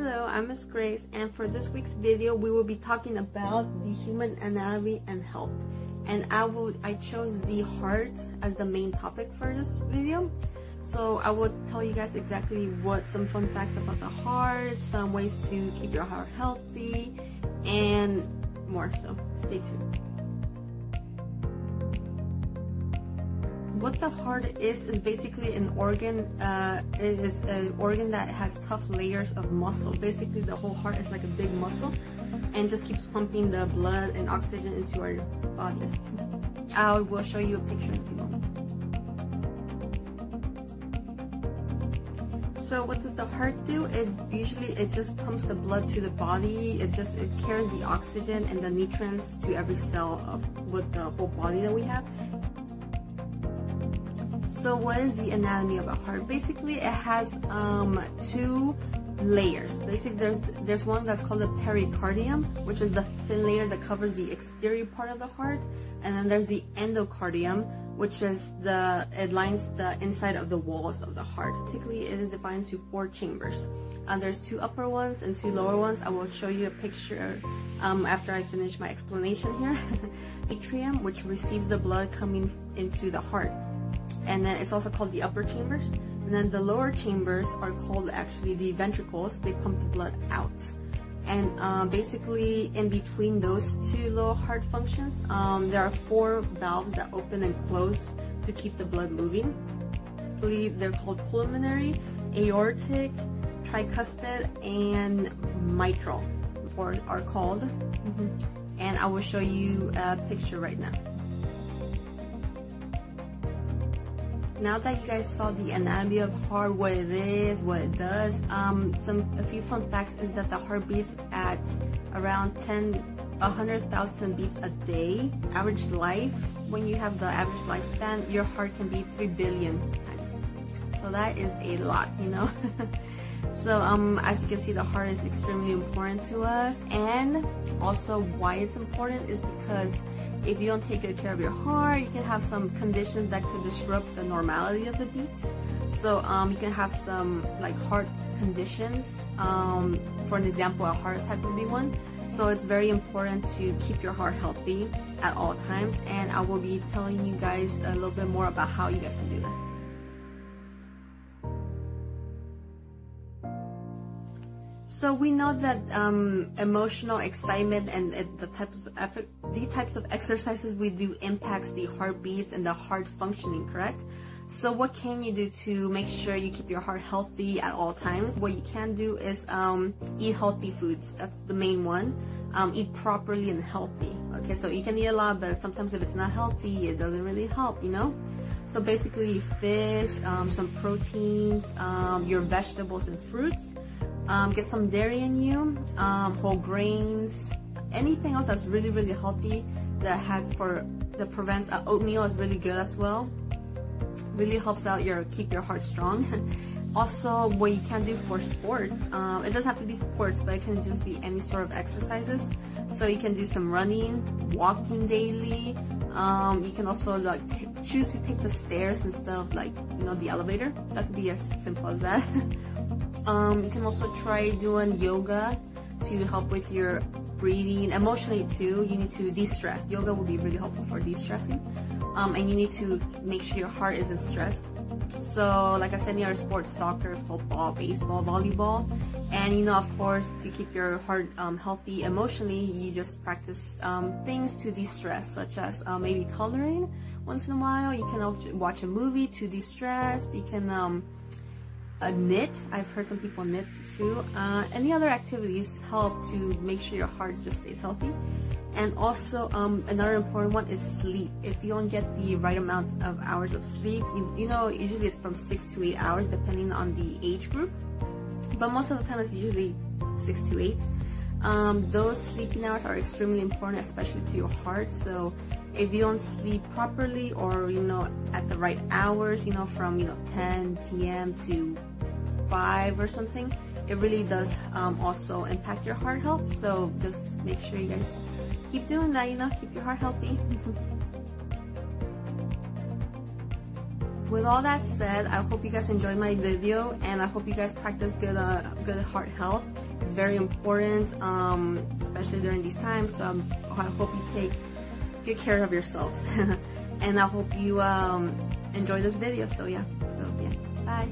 Hello, I'm Miss Grace, and for this week's video we will be talking about the human anatomy and health. And I chose the heart as the main topic for this video. So I will tell you guys exactly some fun facts about the heart, some ways to keep your heart healthy, and more, so stay tuned. What the heart is basically an organ. It is an organ that has tough layers of muscle. Basically, the whole heart is like a big muscle and just keeps pumping the blood and oxygen into our bodies. I will show you a picture in a few moments. So what does the heart do? It just pumps the blood to the body. It carries the oxygen and the nutrients to every cell with the whole body that we have. So what is the anatomy of a heart? Basically, it has two layers. Basically, there's one that's called the pericardium, which is the thin layer that covers the exterior part of the heart, and then there's the endocardium, which is it lines the inside of the walls of the heart. Typically, it is divided into 4 chambers. There's 2 upper ones and 2 lower ones. I will show you a picture after I finish my explanation here. Atrium, which receives the blood coming into the heart. And then it's also called the upper chambers. And then the lower chambers are called actually the ventricles. They pump the blood out. And basically in between those 2 lower heart functions, there are 4 valves that open and close to keep the blood moving. They're called pulmonary, aortic, tricuspid, and mitral, or are called. And I will show you a picture right now. Now that you guys saw the anatomy of the heart, what it is, what it does, a few fun facts is that the heart beats at around 100,000 beats a day. Average life, when you have the average lifespan, your heart can beat 3 billion times. So that is a lot, you know. So as you can see, the heart is extremely important to us, and also why it's important is because if you don't take good care of your heart, you can have some conditions that could disrupt the normality of the beats. So you can have some like heart conditions. For an example, a heart attack would be one. So it's very important to keep your heart healthy at all times, and I will be telling you guys a little bit more about how you guys can do that. So we know that emotional excitement and the types of exercises we do impacts the heartbeats and the heart functioning, correct? So what can you do to make sure you keep your heart healthy at all times? What you can do is eat healthy foods. That's the main one. Eat properly and healthy. Okay, so you can eat a lot, but sometimes if it's not healthy, it doesn't really help, you know? So basically fish, some proteins, your vegetables and fruits. Get some dairy in you, whole grains, anything else that's really, really healthy that prevents oatmeal is really good as well. Really helps out keep your heart strong. Also, what you can do for sports, it doesn't have to be sports, but it can just be any sort of exercises. So you can do some running, walking daily. You can also choose to take the stairs instead of the elevator. That could be as simple as that. You can also try doing yoga to help with your breathing. Emotionally too, you need to de-stress. Yoga will be really helpful for de-stressing. And you need to make sure your heart isn't stressed. So like I said, any other sports, soccer, football, baseball, volleyball. And of course, to keep your heart healthy emotionally, you just practice things to de-stress, such as maybe coloring once in a while. You can watch a movie to de-stress. You can knit. I've heard some people knit too. Any other activities help to make sure your heart just stays healthy. And also another important one is sleep. If you don't get the right amount of hours of sleep, usually it's from 6 to 8 hours depending on the age group, but most of the time it's usually 6 to 8. Those sleeping hours are extremely important, especially to your heart. So if you don't sleep properly, or at the right hours, from 10 p.m. to 5 or something, it really does also impact your heart health. So just make sure you guys keep doing that, keep your heart healthy. With all that said, I hope you guys enjoyed my video, and I hope you guys practice good heart health. It's very important, especially during these times. So I hope you take good care of yourselves. And I hope you enjoy this video. So yeah, bye.